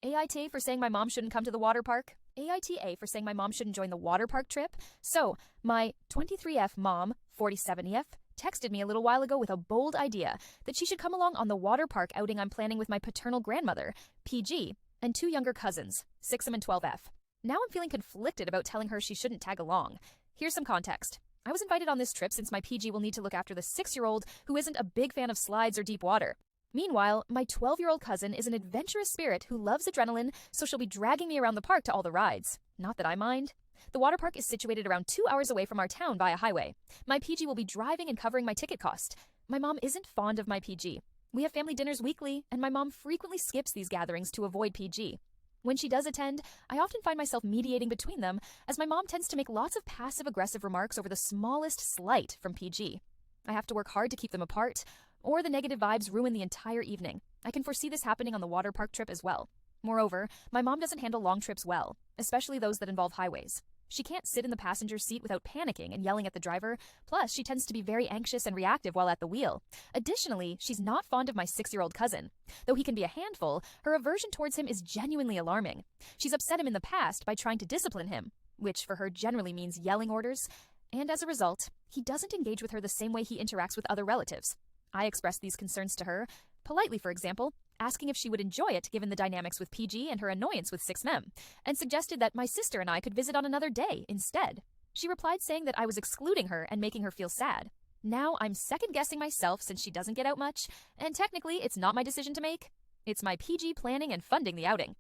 AITA for saying my mom shouldn't come to the water park. AITA for saying my mom shouldn't join the water park trip. So, my 23F mom, 47EF, texted me a little while ago with a bold idea that she should come along on the water park outing I'm planning with my paternal grandmother, PG, and two younger cousins, 6M and 12F. Now I'm feeling conflicted about telling her she shouldn't tag along. Here's some context. I was invited on this trip since my PG will need to look after the 6-year-old who isn't a big fan of slides or deep water. Meanwhile, my 12-year-old cousin is an adventurous spirit who loves adrenaline, so she'll be dragging me around the park to all the rides. Not that I mind. The water park is situated around 2 hours away from our town by a highway. My PG will be driving and covering my ticket cost. My mom isn't fond of my PG. We have family dinners weekly, and my mom frequently skips these gatherings to avoid PG. When she does attend, I often find myself mediating between them, as my mom tends to make lots of passive-aggressive remarks over the smallest slight from PG. I have to work hard to keep them apart, or the negative vibes ruin the entire evening. I can foresee this happening on the water park trip as well. Moreover, my mom doesn't handle long trips well, especially those that involve highways. She can't sit in the passenger seat without panicking and yelling at the driver, plus she tends to be very anxious and reactive while at the wheel. Additionally, she's not fond of my 6-year-old cousin. Though he can be a handful, her aversion towards him is genuinely alarming. She's upset him in the past by trying to discipline him, which for her generally means yelling orders, and as a result, he doesn't engage with her the same way he interacts with other relatives. I expressed these concerns to her, politely for example, asking if she would enjoy it given the dynamics with PG and her annoyance with 6M, and suggested that my sister and I could visit on another day instead. She replied saying that I was excluding her and making her feel sad. Now I'm second-guessing myself since she doesn't get out much, and technically it's not my decision to make. It's my PG planning and funding the outing.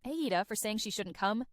AITA for saying she shouldn't come.